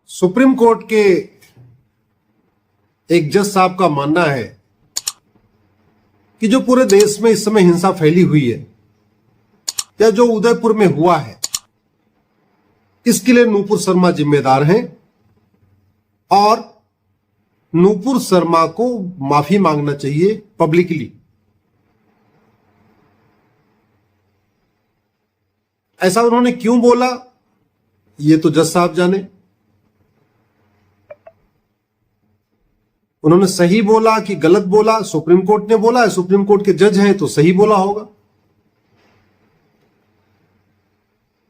Supreme court के एक जज साहब का मानना है कि जो पूरे देश में इस समय हिंसा फैली हुई है या जो उदयपुर में हुआ है, इसके लिए नूपुर शर्मा जिम्मेदार हैं और नूपुर शर्मा को माफी मांगना चाहिए पब्लिकली। ऐसा उन्होंने क्यों बोला, ये तो जज साहब जाने। उन्होंने सही बोला कि गलत बोला, सुप्रीम कोर्ट ने बोला है, सुप्रीम कोर्ट के जज हैं तो सही बोला होगा।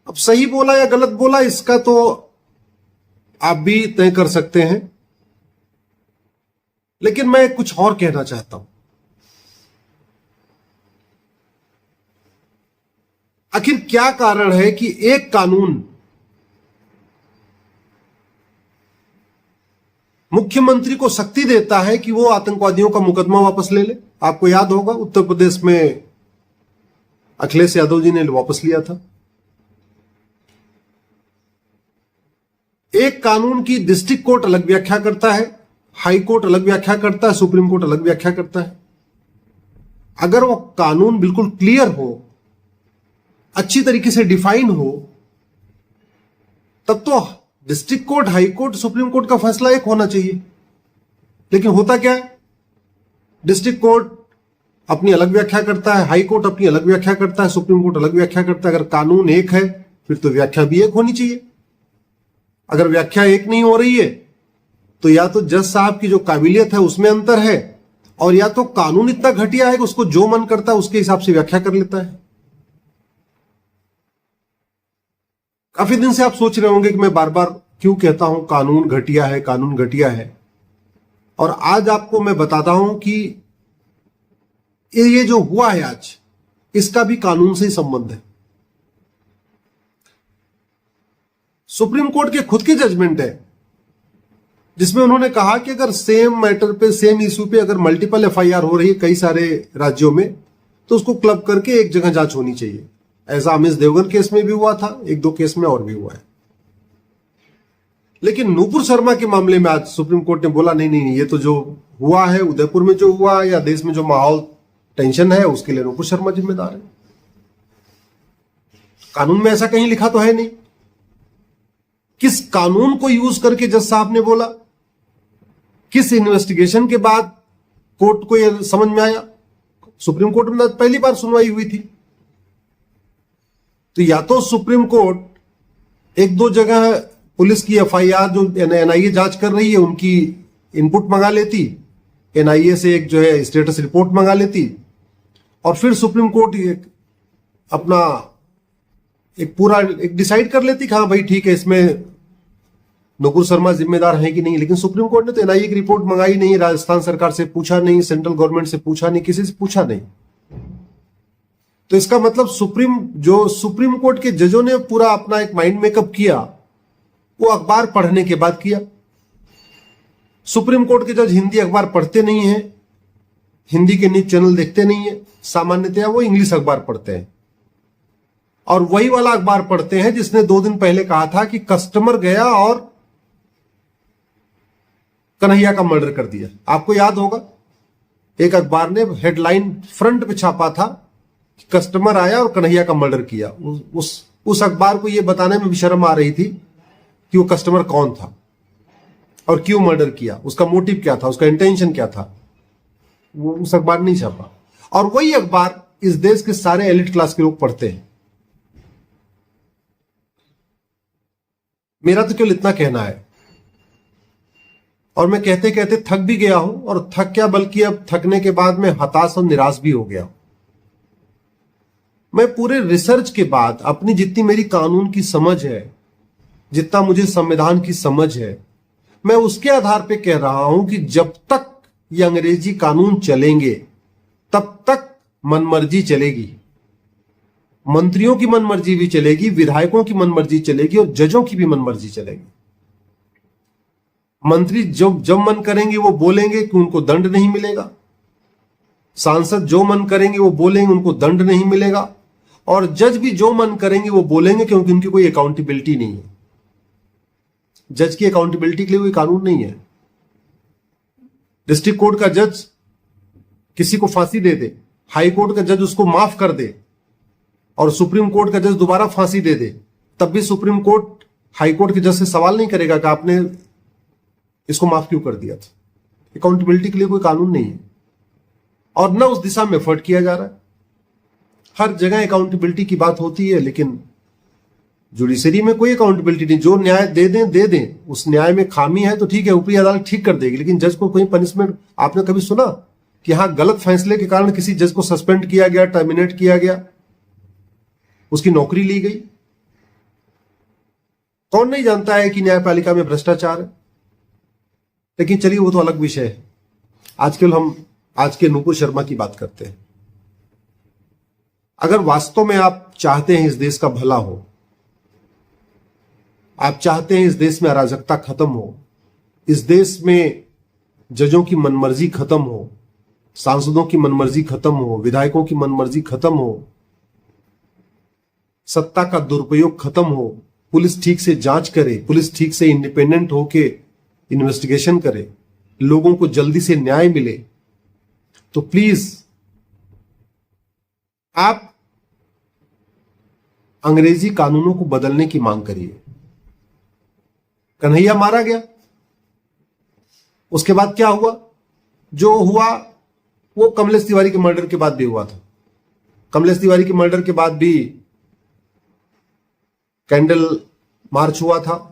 अब सही बोला या गलत बोला इसका तो आप भी तय कर सकते हैं, लेकिन मैं कुछ और कहना चाहता हूं। आखिर क्या कारण है कि एक कानून मुख्यमंत्री को शक्ति देता है कि वो आतंकवादियों का मुकदमा वापस ले ले। आपको याद होगा उत्तर प्रदेश में अखिलेश यादव जी ने वापस लिया था। एक कानून की डिस्ट्रिक्ट कोर्ट अलग व्याख्या करता है, हाई कोर्ट अलग व्याख्या करता है, सुप्रीम कोर्ट अलग व्याख्या करता है। अगर वो कानून बिल्कुल क्लियर हो, अच्छी तरीके से डिफाइन हो, तब तो district court, high court, supreme court का फैसला एक होना चाहिए। लेकिन होता क्या है, डिस्ट्रिक्ट कोर्ट अपनी अलग व्याख्या करता है, हाई कोर्ट अपनी अलग व्याख्या करता है, सुप्रीम कोर्ट अलग व्याख्या करता है। अगर कानून एक है फिर तो व्याख्या भी एक होनी चाहिए। अगर व्याख्या एक नहीं हो रही है तो या तो जज साहब की जो काबिलियत है उसमें अंतर है, और या तो कानून इतना घटिया है कि उसको जो मन करता है उसके हिसाब से व्याख्या कर लेता है। काफी दिन से आप सोच रहे होंगे कि मैं बार बार क्यों कहता हूं कानून घटिया है, कानून घटिया है। और आज आपको मैं बताता हूं कि ये जो हुआ है आज, इसका भी कानून से ही संबंध है। सुप्रीम कोर्ट के खुद की जजमेंट है जिसमें उन्होंने कहा कि अगर सेम मैटर पे, सेम इशू पे अगर मल्टीपल एफआईआर हो रही है कई सारे राज्यों में, तो उसको क्लब करके एक जगह जांच होनी चाहिए। ऐसा अमिश देवगन केस में भी हुआ था, एक दो केस में और भी हुआ है। लेकिन नूपुर शर्मा के मामले में आज सुप्रीम कोर्ट ने बोला नहीं नहीं, ये तो जो हुआ है उदयपुर में जो हुआ या देश में जो माहौल टेंशन है उसके लिए नूपुर शर्मा जिम्मेदार है। कानून में ऐसा कहीं लिखा तो है नहीं। किस कानून को यूज करके जज साहब ने बोला, किस इन्वेस्टिगेशन के बाद कोर्ट को यह समझ में आया? सुप्रीम कोर्ट में पहली बार सुनवाई हुई थी। तो या तो सुप्रीम कोर्ट एक दो जगह पुलिस की एफआईआर जो एनआईए जांच कर रही है उनकी इनपुट मंगा लेती, एनआईए से एक जो है स्टेटस रिपोर्ट मंगा लेती, और फिर सुप्रीम कोर्ट अपना एक पूरा एक डिसाइड कर लेती कि हाँ भाई ठीक है, इसमें नूपुर शर्मा जिम्मेदार है कि नहीं। लेकिन सुप्रीम कोर्ट ने तो एनआईए की रिपोर्ट मंगाई नहीं, राजस्थान सरकार से पूछा नहीं, सेंट्रल गवर्नमेंट से पूछा नहीं, किसी से पूछा नहीं। तो इसका मतलब सुप्रीम कोर्ट के जजों ने पूरा अपना एक माइंड मेकअप किया, वो अखबार पढ़ने के बाद किया। सुप्रीम कोर्ट के जज हिंदी अखबार पढ़ते नहीं है, हिंदी के न्यूज चैनल देखते नहीं है, सामान्यतया वो इंग्लिश अखबार पढ़ते हैं। और वही वाला अखबार पढ़ते हैं जिसने 2 दिन पहले कहा था कि कस्टमर गया और कन्हैया का मर्डर कर दिया। आपको याद होगा एक अखबार ने हेडलाइन फ्रंट पे छापा था कि कस्टमर आया और कन्हैया का मर्डर किया। उस अखबार को यह बताने में भी शर्म आ रही थी कि वो कस्टमर कौन था और क्यों मर्डर किया, उसका मोटिव क्या था, उसका इंटेंशन क्या था। वो उस अखबार नहीं छापा, और वही अखबार इस देश के सारे एलिट क्लास के लोग पढ़ते हैं। मेरा तो केवल इतना कहना है, और मैं कहते कहते थक भी गया हूं, और थक क्या बल्कि अब थकने के बाद मैं हताश और निराश भी हो गया हूं। मैं पूरे रिसर्च के बाद अपनी जितनी मेरी कानून की समझ है, जितना मुझे संविधान की समझ है, मैं उसके आधार पे कह रहा हूं कि जब तक ये अंग्रेजी कानून चलेंगे तब तक मनमर्जी चलेगी। मंत्रियों की मनमर्जी भी चलेगी, विधायकों की मनमर्जी चलेगी, और जजों की भी मनमर्जी चलेगी। मंत्री जब मन करेंगे वो बोलेंगे कि उनको दंड नहीं मिलेगा, सांसद जो मन करेंगे वो बोलेंगे उनको दंड नहीं मिलेगा, और जज भी जो मन करेंगे वो बोलेंगे क्योंकि उनकी कोई अकाउंटेबिलिटी नहीं है। जज की अकाउंटेबिलिटी के लिए कोई कानून नहीं है। डिस्ट्रिक्ट कोर्ट का जज किसी को फांसी दे दे, हाई कोर्ट का जज उसको माफ कर दे और सुप्रीम कोर्ट का जज दोबारा फांसी दे दे, तब भी सुप्रीम कोर्ट हाई कोर्ट के जज से सवाल नहीं करेगा कि आपने इसको माफ क्यों कर दिया था। अकाउंटेबिलिटी के लिए कोई कानून नहीं है और ना उस दिशा में एफर्ट किया जा रहा है। हर जगह अकाउंटेबिलिटी की बात होती है, लेकिन जुडिशरी में कोई अकाउंटेबिलिटी नहीं। जो न्याय दे दें, उस न्याय में खामी है तो ठीक है, ऊपरी अदालत ठीक कर देगी, लेकिन जज को कोई पनिशमेंट। आपने कभी सुना कि यहां गलत फैसले के कारण किसी जज को सस्पेंड किया गया, टर्मिनेट किया गया, उसकी नौकरी ली गई? कौन नहीं जानता है कि न्यायपालिका में भ्रष्टाचार है। लेकिन चलिए वो तो अलग विषय है। आजकल हम आज के नूपुर शर्मा की बात करते हैं। अगर वास्तव में आप चाहते हैं इस देश का भला हो, आप चाहते हैं इस देश में अराजकता खत्म हो, इस देश में जजों की मनमर्जी खत्म हो, सांसदों की मनमर्जी खत्म हो, विधायकों की मनमर्जी खत्म हो, सत्ता का दुरुपयोग खत्म हो, पुलिस ठीक से जांच करे, पुलिस ठीक से इंडिपेंडेंट होके इन्वेस्टिगेशन करे, लोगों को जल्दी से न्याय मिले, तो प्लीज आप अंग्रेजी कानूनों को बदलने की मांग करिए। कन्हैया मारा गया, उसके बाद क्या हुआ? जो हुआ वो कमलेश तिवारी के मर्डर के बाद भी हुआ था। कमलेश तिवारी के मर्डर के बाद भी कैंडल मार्च हुआ था।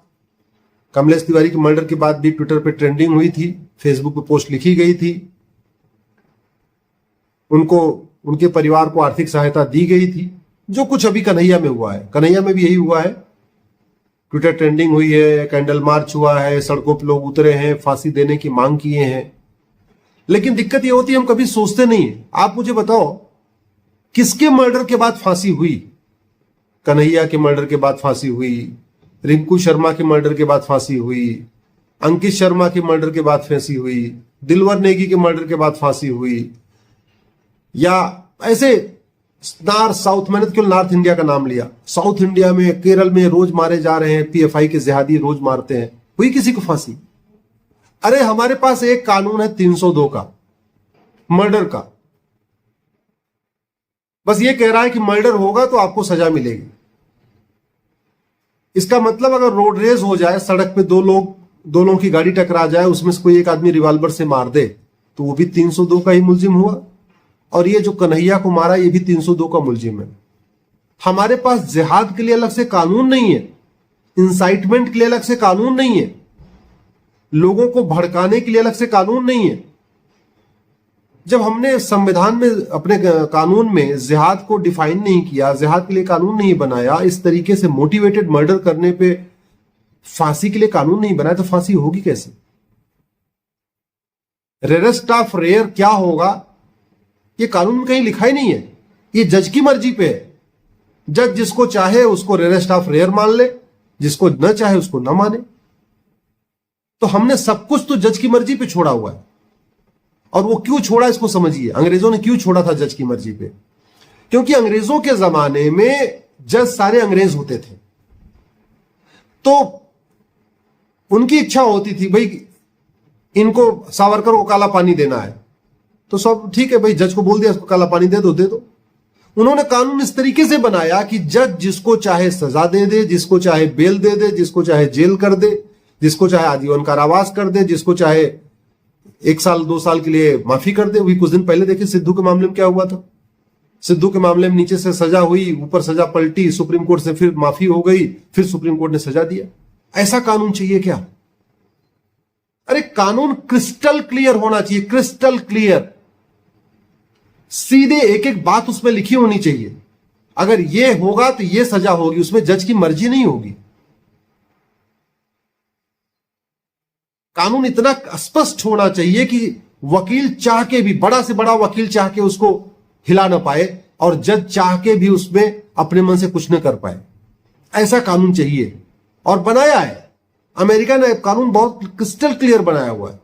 कमलेश तिवारी के मर्डर के बाद भी ट्विटर पे ट्रेंडिंग हुई थी, फेसबुक पे पोस्ट लिखी गई थी, उनको उनके परिवार को आर्थिक सहायता दी गई थी। जो कुछ अभी कन्हैया में हुआ है, कन्हैया में भी यही हुआ है। ट्विटर ट्रेंडिंग हुई है, कैंडल मार्च हुआ है, सड़कों पर लोग उतरे हैं, फांसी देने की मांग किए हैं। लेकिन दिक्कत यह होती है हम कभी सोचते नहीं है। आप मुझे बताओ किसके मर्डर के बाद फांसी हुई? कन्हैया के मर्डर के बाद फांसी हुई, रिंकू शर्मा के मर्डर के बाद फांसी हुई, अंकित शर्मा के मर्डर के बाद फांसी हुई, दिलवर नेगी के मर्डर के बाद फांसी हुई, या ऐसे साउथ, मैंने केवल नॉर्थ इंडिया का नाम लिया, साउथ इंडिया में केरल में रोज मारे जा रहे हैं, पीएफआई के जिहादी रोज मारते हैं, हुई किसी को फांसी? अरे हमारे पास एक कानून है 302 का, मर्डर का, बस ये कह रहा है कि मर्डर होगा तो आपको सजा मिलेगी। इसका मतलब अगर रोड रेस हो जाए, सड़क पे दो लोगों की गाड़ी टकरा जाए, उसमें से कोई एक आदमी रिवॉल्वर से मार दे तो वो भी 302 का ही मुलजिम हुआ। और ये जो कन्हैया को मारा ये भी 302 का मुलजिम है। हमारे पास जिहाद के लिए अलग से कानून नहीं है, इंसाइटमेंट के लिए अलग से कानून नहीं है, लोगों को भड़काने के लिए अलग से कानून नहीं है। जब हमने संविधान में अपने कानून में जिहाद को डिफाइन नहीं किया, जिहाद के लिए कानून नहीं बनाया, इस तरीके से मोटिवेटेड मर्डर करने पे फांसी के लिए कानून नहीं बनाया, तो फांसी होगी कैसे? रेरेस्ट ऑफ रेयर क्या होगा ये कानून में कहीं लिखा ही नहीं है। ये जज की मर्जी पे है। जज जिसको चाहे उसको रेरेस्ट ऑफ रेयर मान ले, जिसको न चाहे उसको न माने। तो हमने सब कुछ तो जज की मर्जी पे छोड़ा हुआ है। और वो क्यों छोड़ा इसको समझिए। अंग्रेजों ने क्यों छोड़ा था जज की मर्जी पे? क्योंकि अंग्रेजों के जमाने में जज सारे अंग्रेज होते थे, तो उनकी इच्छा होती थी भाई इनको सावरकर को काला पानी देना है, तो सब ठीक है भाई, जज को बोल दिया इसको काला पानी दे दो। उन्होंने कानून इस तरीके से बनाया कि जज जिसको चाहे सजा दे दे, जिसको चाहे बेल दे दे, जिसको चाहे जेल कर दे, जिसको चाहे आजीवन कारावास कर दे, जिसको चाहे 1 साल 2 साल के लिए माफी कर दे। वही कुछ दिन पहले देखिए सिद्धू के मामले में क्या हुआ था। सिद्धू के मामले में नीचे से सजा हुई, ऊपर सजा पलटी, सुप्रीम कोर्ट से फिर माफी हो गई, फिर सुप्रीम कोर्ट ने सजा दिया। ऐसा कानून चाहिए क्या? अरे कानून क्रिस्टल क्लियर होना चाहिए, क्रिस्टल क्लियर, सीधे एक एक बात उसमें लिखी होनी चाहिए। अगर ये होगा तो ये सजा होगी, उसमें जज की मर्जी नहीं होगी। कानून इतना स्पष्ट होना चाहिए कि वकील चाह के भी, बड़ा से बड़ा वकील चाह के उसको हिला ना पाए और जज चाह के भी उसमें अपने मन से कुछ न कर पाए। ऐसा कानून चाहिए और बनाया है अमेरिका ने। कानून बहुत क्रिस्टल क्लियर बनाया हुआ है।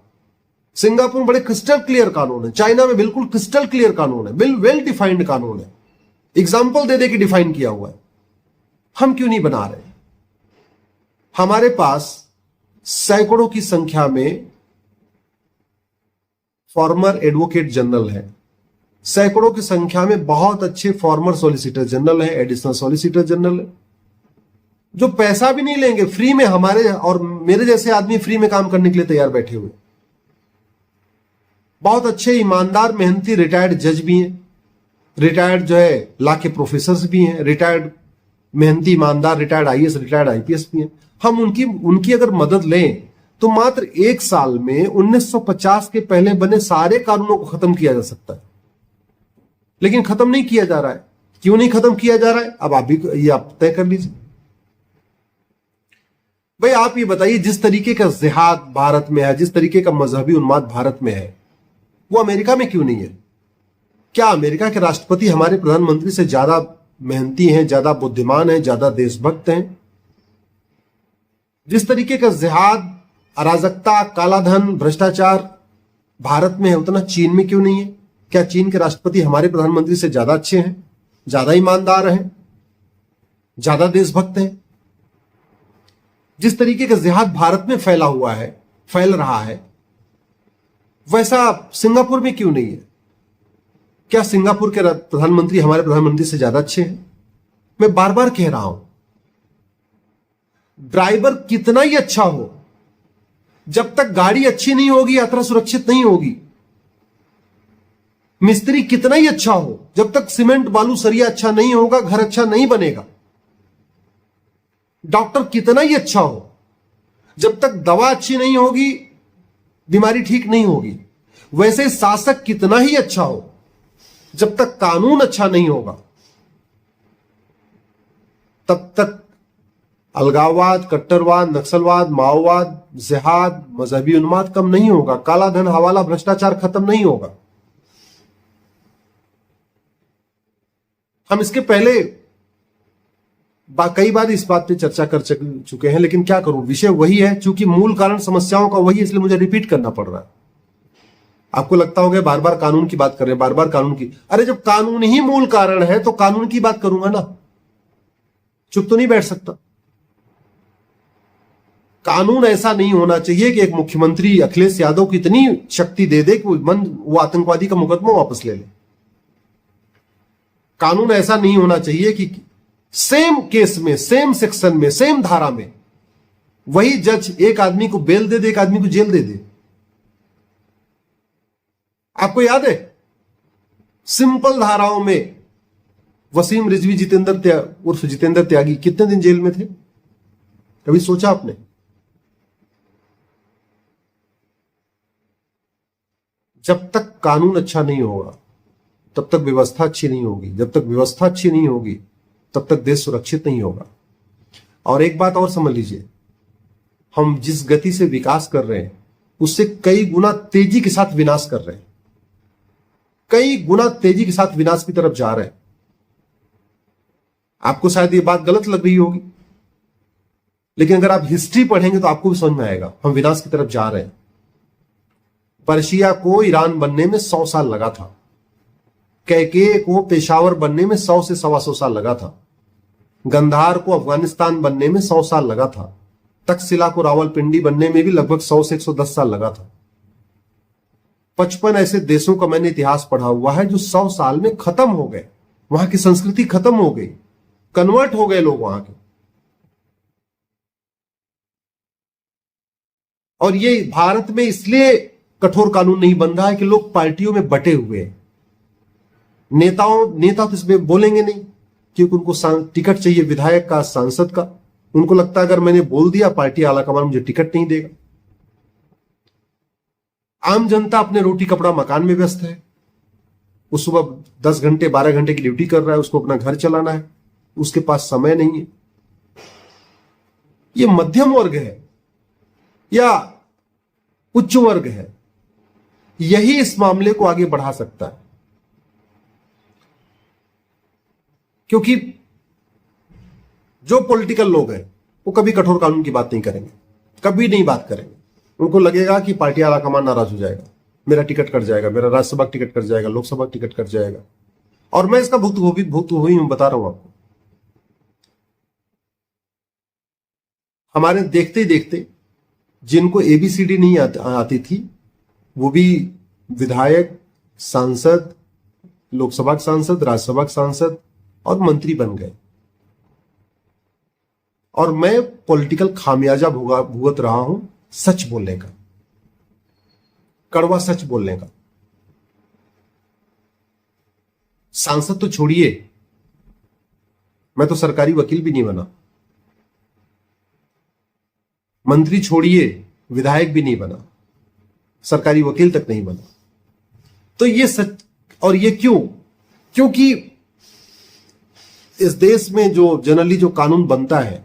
सिंगापुर में बड़े क्रिस्टल क्लियर कानून है, चाइना में बिल्कुल क्रिस्टल क्लियर कानून है, वेल डिफाइंड कानून है, एग्जाम्पल दे दे के डिफाइन किया हुआ है। हम क्यों नहीं बना रहे? हमारे पास सैकड़ों की संख्या में फॉर्मर एडवोकेट जनरल है, सैकड़ों की संख्या में बहुत अच्छे फॉर्मर सॉलिसिटर जनरल है, एडिशनल सॉलिसिटर जनरल है, जो पैसा भी नहीं लेंगे, फ्री में हमारे और मेरे जैसे आदमी फ्री में काम करने के लिए तैयार बैठे हुए। बहुत अच्छे ईमानदार मेहनती रिटायर्ड जज भी हैं, रिटायर्ड जो है लॉ के प्रोफेसर भी हैं, रिटायर्ड मेहनती ईमानदार रिटायर्ड आईएएस रिटायर्ड आईपीएस भी हैं। हम उनकी अगर मदद लें तो मात्र एक साल में 1950 के पहले बने सारे कानूनों को खत्म किया जा सकता है, लेकिन खत्म नहीं किया जा रहा है। क्यों नहीं खत्म किया जा रहा है, अब आप भी ये आप तय कर लीजिए। भाई आप ये बताइए, जिस तरीके का जिहाद भारत में है, जिस तरीके का मजहबी उन्माद भारत में है, वो अमेरिका में क्यों नहीं है? क्या अमेरिका के राष्ट्रपति हमारे प्रधानमंत्री से ज्यादा मेहनती हैं, ज्यादा बुद्धिमान हैं, ज्यादा देशभक्त हैं? जिस तरीके का जिहाद, अराजकता, कालाधन, भ्रष्टाचार भारत में है, उतना चीन में क्यों नहीं है? क्या चीन के राष्ट्रपति हमारे प्रधानमंत्री से ज्यादा अच्छे हैं, ज्यादा ईमानदार हैं, ज्यादा देशभक्त हैं? जिस तरीके का जिहाद भारत में फैला हुआ है, फैल रहा है, वैसा सिंगापुर में क्यों नहीं है? क्या सिंगापुर के प्रधानमंत्री हमारे प्रधानमंत्री से ज्यादा अच्छे हैं? मैं बार बार कह रहा हूं, ड्राइवर कितना ही अच्छा हो, जब तक गाड़ी अच्छी नहीं होगी, यात्रा सुरक्षित नहीं होगी। मिस्त्री कितना ही अच्छा हो, जब तक सीमेंट बालू सरिया अच्छा नहीं होगा, घर अच्छा नहीं बनेगा। डॉक्टर कितना ही अच्छा हो, जब तक दवा अच्छी नहीं होगी, बीमारी ठीक नहीं होगी। वैसे शासक कितना ही अच्छा हो, जब तक कानून अच्छा नहीं होगा, तब तक अलगाववाद, कट्टरवाद, नक्सलवाद, माओवाद, जिहाद, मजहबी उन्माद कम नहीं होगा, काला धन, हवाला, भ्रष्टाचार खत्म नहीं होगा। हम इसके पहले कई बार इस बात पे चर्चा कर चुके हैं, लेकिन क्या करूं, विषय वही है, चूंकि मूल कारण समस्याओं का वही है, इसलिए मुझे रिपीट करना पड़ रहा है। आपको लगता होगा बार बार कानून की बात कर रहे हैं, बार बार कानून की। अरे जब कानून ही मूल कारण है तो कानून की बात करूंगा ना, चुप तो नहीं बैठ सकता। कानून ऐसा नहीं होना चाहिए कि एक मुख्यमंत्री अखिलेश यादव को इतनी शक्ति दे दे कि वो आतंकवादी का मुकदमा वापस ले ले। कानून ऐसा नहीं होना चाहिए कि सेम केस में, सेम सेक्शन में, सेम धारा में वही जज एक आदमी को बेल दे दे, एक आदमी को जेल दे दे। आपको याद है, सिंपल धाराओं में वसीम रिजवी जितेंद्र उर्फ जितेंद्र त्यागी कितने दिन जेल में थे? कभी सोचा आपने? जब तक कानून अच्छा नहीं होगा, तब तक व्यवस्था अच्छी नहीं होगी, जब तक व्यवस्था अच्छी नहीं होगी, तब तक देश सुरक्षित नहीं होगा। और एक बात और समझ लीजिए, हम जिस गति से विकास कर रहे हैं, उससे कई गुना तेजी के साथ विनाश कर रहे हैं, कई गुना तेजी के साथ विनाश की तरफ जा रहे हैं। आपको शायद ये बात गलत लग रही होगी, लेकिन अगर आप हिस्ट्री पढ़ेंगे तो आपको भी समझ में आएगा, हम विनाश की तरफ जा रहे हैं। पर्शिया को ईरान बनने में 100 साल लगा था, कैके को पेशावर बनने में 100 से 125 साल लगा था, गंधार को अफगानिस्तान बनने में 100 साल लगा था, तक्षशिला को रावलपिंडी बनने में भी लगभग 100 से 110 साल लगा था। 55 ऐसे देशों का मैंने इतिहास पढ़ा हुआ है जो 100 साल में खत्म हो गए, वहां की संस्कृति खत्म हो गई, कन्वर्ट हो गए लोग वहां के। और ये भारत में इसलिए कठोर कानून नहीं बन रहा है कि लोग पार्टियों में बटे हुए हैं। नेता तो इसमें बोलेंगे नहीं, क्योंकि उनको टिकट चाहिए विधायक का, सांसद का। उनको लगता है अगर मैंने बोल दिया, पार्टी आलाकमान मुझे टिकट नहीं देगा। आम जनता अपने रोटी कपड़ा मकान में व्यस्त है, वो सुबह 10 घंटे 12 घंटे की ड्यूटी कर रहा है, उसको अपना घर चलाना है, उसके पास समय नहीं है। ये मध्यम वर्ग है या उच्च वर्ग है, यही इस मामले को आगे बढ़ा सकता है। क्योंकि जो पॉलिटिकल लोग हैं वो कभी कठोर कानून की बात नहीं करेंगे, कभी नहीं बात करेंगे। उनको लगेगा कि पार्टी आलाकमान नाराज हो जाएगा, मेरा टिकट कट जाएगा, मेरा राज्यसभा टिकट कट जाएगा, लोकसभा टिकट कट जाएगा। और मैं इसका भुक्तभोगी हूं, बता रहा हूं आपको। हमारे देखते ही देखते जिनको ABCD नहीं आती थी वो भी विधायक, सांसद, लोकसभा के सांसद, राज्यसभा के सांसद और मंत्री बन गए। और मैं पॉलिटिकल खामियाजा भुगत रहा हूं सच बोलने का, कड़वा सच बोलने का। सांसद तो छोड़िए, मैं तो सरकारी वकील भी नहीं बना। मंत्री छोड़िए, विधायक भी नहीं बना, सरकारी वकील तक नहीं बना। तो ये सच। और ये क्यों? क्योंकि इस देश में जो जनरली जो कानून बनता है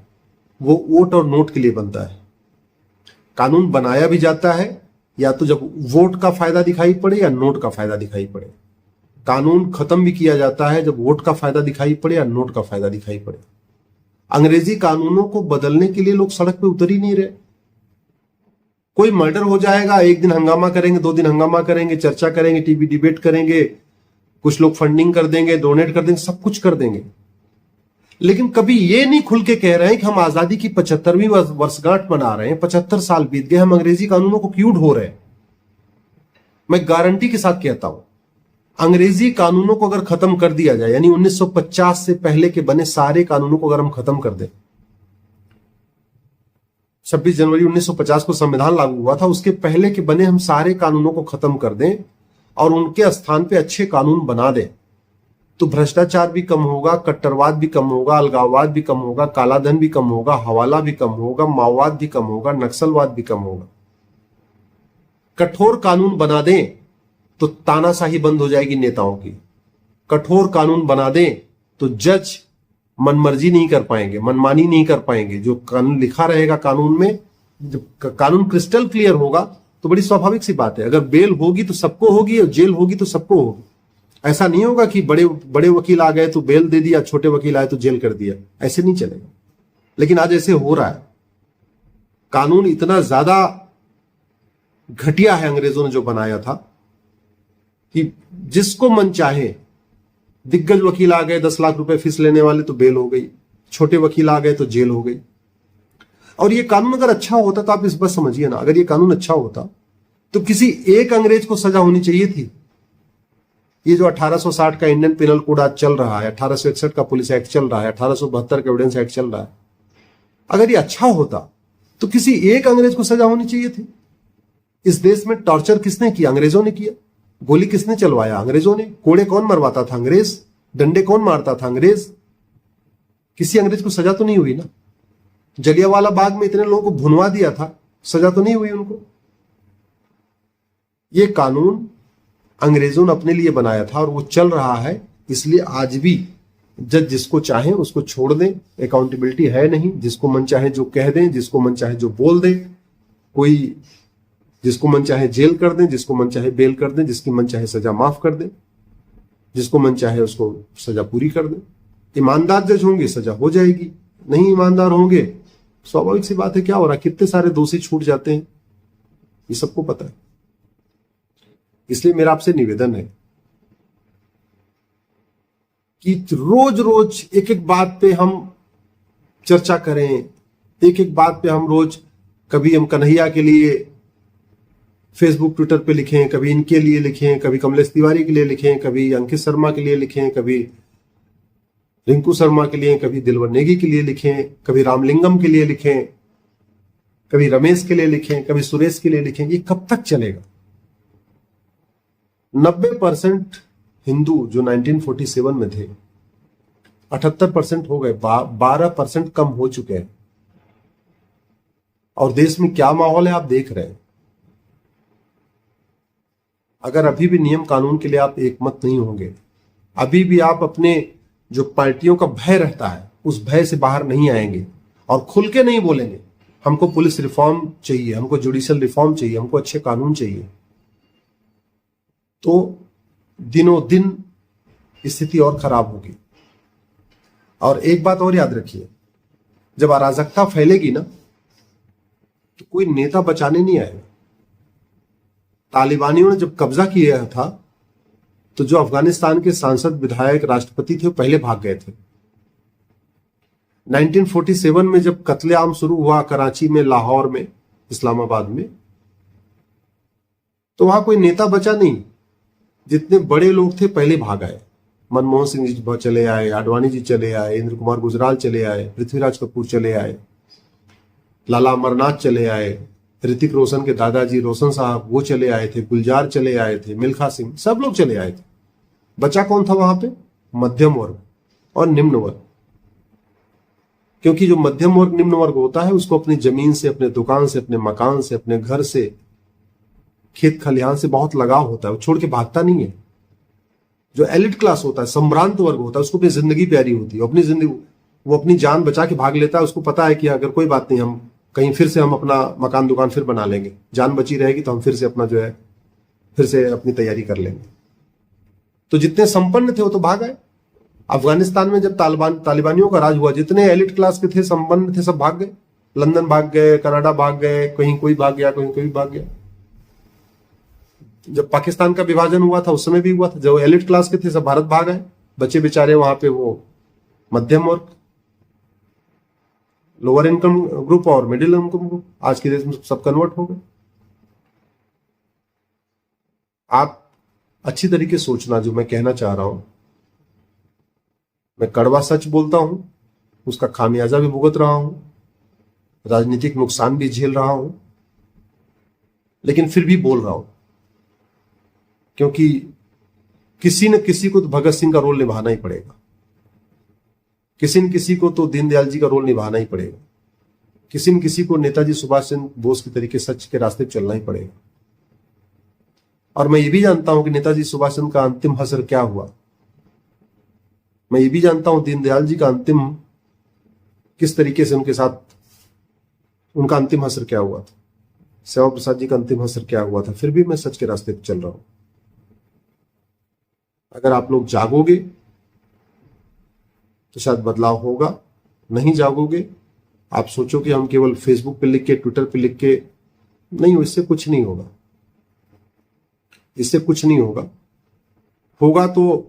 वो वोट और नोट के लिए बनता है। कानून बनाया भी जाता है या तो जब वोट का फायदा दिखाई पड़े या नोट का फायदा दिखाई पड़े। कानून खत्म भी किया जाता है जब वोट का फायदा दिखाई पड़े या नोट का फायदा दिखाई पड़े। अंग्रेजी कानूनों को बदलने के लिए लोग सड़क पे उतर ही नहीं रहे। कोई मर्डर हो जाएगा, एक दिन हंगामा करेंगे, 2 दिन हंगामा करेंगे, चर्चा करेंगे, टीवी डिबेट करेंगे, कुछ लोग फंडिंग कर देंगे, डोनेट कर देंगे, सब कुछ कर देंगे। लेकिन कभी ये नहीं खुल के कह रहे हैं कि हम आजादी की 75वीं वर्षगांठ मना रहे हैं, 75 साल बीत गए, हम अंग्रेजी कानूनों को क्यों ढो रहे हैं। मैं गारंटी के साथ कहता हूं, अंग्रेजी कानूनों को अगर खत्म कर दिया जाए, यानी 1950 से पहले के बने सारे कानूनों को अगर हम खत्म कर दें, 26 जनवरी 1950 को संविधान लागू हुआ था, उसके पहले के बने हम सारे कानूनों को खत्म कर दें और उनके स्थान पे अच्छे कानून बना दें, तो भ्रष्टाचार भी कम होगा, कट्टरवाद भी कम होगा, अलगाववाद भी कम होगा, कालाधन भी कम होगा, हवाला भी कम होगा, माओवाद भी कम होगा, नक्सलवाद भी कम होगा। कठोर कानून बना दें तो तानाशाही बंद हो जाएगी नेताओं की। कठोर कानून बना दें तो जज मनमर्जी नहीं कर पाएंगे, मनमानी नहीं कर पाएंगे। जो कानून लिखा रहेगा कानून में, जब कानून क्रिस्टल क्लियर होगा तो बड़ी स्वाभाविक सी बात है, अगर बेल होगी तो सबको होगी और जेल होगी तो सबको होगी। ऐसा नहीं होगा कि बड़े बड़े वकील आ गए तो बेल दे दिया, छोटे वकील आए तो जेल कर दिया, ऐसे नहीं चलेगा। लेकिन आज ऐसे हो रहा है। कानून इतना ज्यादा घटिया है अंग्रेजों ने जो बनाया था कि जिसको मन चाहे, दिग्गज वकील आ गए 10 लाख रुपए फीस लेने वाले तो बेल हो गई, छोटे वकील आ गए तो जेल हो गई। और ये कानून अगर अच्छा होता तो आप इस बात समझिए ना, अगर ये कानून अच्छा होता तो किसी एक अंग्रेज को सजा होनी चाहिए थी। ये जो 1860 का इंडियन पिनल कोड आज चल रहा है, 1861 का पुलिस एक्ट चल रहा है, 1872 का एविडेंस एक्ट चल रहा है, अगर ये अच्छा होता तो किसी एक अंग्रेज को सजा होनी चाहिए थी। इस देश में टॉर्चर किसने किया? अंग्रेजों ने किया। गोली किसने चलवाया? अंग्रेजों ने। कोड़े कौन मरवाता था? अंग्रेज। डंडे कौन मारता था? अंग्रेज। किसी अंग्रेज को सजा तो नहीं हुई ना। जलियांवाला बाग में इतने लोगों को भुनवा दिया था, सजा तो नहीं हुई उनको। ये कानून अंग्रेजों ने अपने लिए बनाया था और वो चल रहा है। इसलिए आज भी जज जिसको चाहे उसको छोड़ दें, अकाउंटेबिलिटी है नहीं। जिसको मन चाहे जो कह दें, जिसको मन चाहे जो बोल दें, कोई जिसको मन चाहे जेल कर दें, जिसको मन चाहे बेल कर दें, जिसकी मन चाहे सजा माफ कर दें, जिसको मन चाहे उसको सजा पूरी कर दें। ईमानदार जज होंगे सजा हो जाएगी, नहीं ईमानदार होंगे, स्वाभाविक सी बात है क्या हो रहा है, कितने सारे दोषी छूट जाते हैं, ये सबको पता है। इसलिए मेरा आपसे निवेदन है कि रोज रोज एक एक बात पे हम चर्चा करें, एक एक बात पे हम रोज, कभी हम कन्हैया के लिए फेसबुक ट्विटर पे लिखें, कभी इनके लिए लिखें, कभी कमलेश तिवारी के लिए लिखें, कभी अंकित शर्मा के लिए लिखें, कभी रिंकू शर्मा के लिए, कभी दिलवर नेगी के लिए लिखें, कभी रामलिंगम के लिए लिखें, कभी रमेश के लिए लिखें, कभी सुरेश के लिए लिखें। ये कब तक चलेगा? 90% हिंदू जो 1947 में थे 78% हो गए, 12% कम हो चुके हैं। और देश में क्या माहौल है आप देख रहे हैं। अगर अभी भी नियम कानून के लिए आप एकमत नहीं होंगे, अभी भी आप अपने जो पार्टियों का भय रहता है उस भय से बाहर नहीं आएंगे और खुल के नहीं बोलेंगे हमको पुलिस रिफॉर्म चाहिए, हमको जुडिशियल रिफॉर्म चाहिए, हमको अच्छे कानून चाहिए, तो दिनों दिन स्थिति और खराब होगी। और एक बात और याद रखिए, जब अराजकता फैलेगी ना तो कोई नेता बचाने नहीं आएगा। तालिबानियों ने जब कब्जा किया था तो जो अफगानिस्तान के सांसद, विधायक, राष्ट्रपति थे वो पहले भाग गए थे। 1947 में जब कत्लेआम शुरू हुआ कराची में, लाहौर में, इस्लामाबाद में, तो वहां कोई नेता बचा नहीं। जितने बड़े लोग थे पहले भाग आए। मनमोहन सिंह जी चले आए, आडवाणी जी चले आए, इंद्र कुमार गुजराल चले आए, पृथ्वीराज कपूर चले आए, लाला अमरनाथ चले आए, ऋतिक रोशन के दादाजी रोशन साहब वो चले आए थे, गुलजार चले आए थे, मिल्खा सिंह, सब लोग चले आए थे। बचा कौन था वहां पे? मध्यम वर्ग और निम्न वर्ग। क्योंकि जो मध्यम वर्ग निम्न वर्ग होता है उसको अपनी जमीन से, अपने दुकान से, अपने मकान से, अपने घर से, खेत खलिहान से बहुत लगाव होता है, वो छोड़ के भागता नहीं है। जो एलिट क्लास होता है, संभ्रांत वर्ग होता है, उसको अपनी जिंदगी प्यारी होती है, अपनी जिंदगी वो अपनी जान बचा के भाग लेता है। उसको पता है कि अगर कोई बात नहीं, हम कहीं फिर से हम अपना मकान दुकान फिर बना लेंगे, जान बची रहेगी तो हम फिर से अपना जो है फिर से अपनी तैयारी कर लेंगे। तो जितने संपन्न थे वो तो भाग आए। अफगानिस्तान में जब तालिबानियों का राज हुआ, जितने एलिट क्लास के थे, संपन्न थे, सब भाग गए। लंदन भाग गए, कनाडा भाग गए, कहीं कोई भाग गया, कहीं कोई भाग गया। जब पाकिस्तान का विभाजन हुआ था उस समय भी हुआ था, जो एलिट क्लास के थे सब भारत भाग आए। बच्चे बेचारे वहां पे वो मध्यम वर्ग, लोअर इनकम ग्रुप और मिडिल इनकम ग्रुप आज के देश में सब कन्वर्ट हो गए। आप अच्छी तरीके से सोचना, जो मैं कहना चाह रहा हूं, मैं कड़वा सच बोलता हूं, उसका खामियाजा भी भुगत रहा हूं, राजनीतिक नुकसान भी झेल रहा हूं, लेकिन फिर भी बोल रहा हूं, क्योंकि किसी न किसी को तो भगत सिंह का रोल निभाना ही पड़ेगा, किसी न किसी को तो दीनदयाल जी का रोल निभाना ही पड़ेगा, किसी न किसी को नेताजी सुभाष चंद्र बोस के तरीके सच के रास्ते पर चलना ही पड़ेगा। और मैं ये भी जानता हूं कि नेताजी सुभाष चंद्र का अंतिम हश्र क्या हुआ। मैं ये भी जानता हूं दीनदयाल जी का अंतिम किस तरीके से उनके साथ उनका अंतिम हश्र क्या हुआ था, श्यामा प्रसाद जी का अंतिम हश्र क्या हुआ था। फिर भी मैं सच के रास्ते पर चल रहा हूं। अगर आप लोग जागोगे तो शायद बदलाव होगा, नहीं जागोगे, आप सोचो कि हम केवल फेसबुक पे लिख के, ट्विटर पे लिख के, नहीं, इससे कुछ नहीं होगा, इससे कुछ नहीं होगा। होगा तो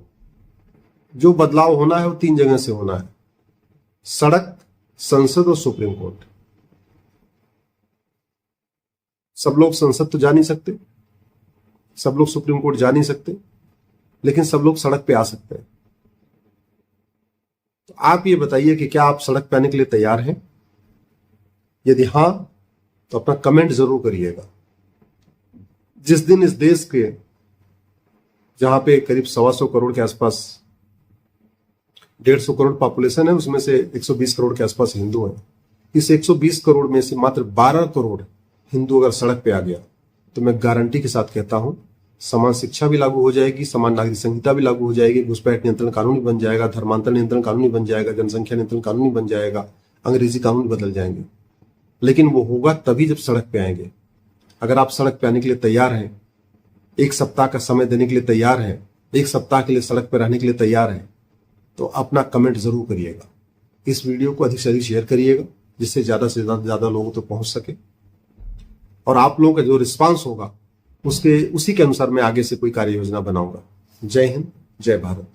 जो बदलाव होना है वो 3 जगह से होना है: सड़क, संसद और सुप्रीम कोर्ट। सब लोग संसद तो जा नहीं सकते, सब लोग सुप्रीम कोर्ट जा नहीं सकते, लेकिन सब लोग सड़क पे आ सकते हैं। तो आप ये बताइए कि क्या आप सड़क पे आने के लिए तैयार हैं? यदि हां तो अपना कमेंट जरूर करिएगा। जिस दिन इस देश के, जहां पे करीब 125 करोड़ के आसपास, 150 करोड़ पॉपुलेशन है, उसमें से 120 करोड़ के आसपास हिंदू हैं, इस 120 करोड़ में से मात्र 12 करोड़ हिंदू अगर सड़क पे आ गया तो मैं गारंटी के साथ कहता हूं समान शिक्षा भी लागू हो जाएगी, समान नागरिक संहिता भी लागू हो जाएगी, घुसपैठ नियंत्रण कानून बन जाएगा, धर्मांतर नियंत्रण कानून बन जाएगा, जनसंख्या नियंत्रण कानून बन जाएगा, अंग्रेजी कानून बदल जाएंगे। लेकिन वो होगा तभी जब सड़क पे आएंगे। अगर आप सड़क पे आने के लिए तैयार हैं, 1 सप्ताह का समय देने के लिए तैयार हैं, 1 सप्ताह के लिए सड़क पर रहने के लिए तैयार हैं, तो अपना कमेंट जरूर करिएगा। इस वीडियो को अधिक से अधिक शेयर करिएगा, जिससे ज्यादा से ज्यादा लोगों तक पहुंच सके। और आप लोगों का जो रिस्पांस होगा उसी के अनुसार मैं आगे से कोई कार्य योजना बनाऊंगा। जय हिंद, जय भारत।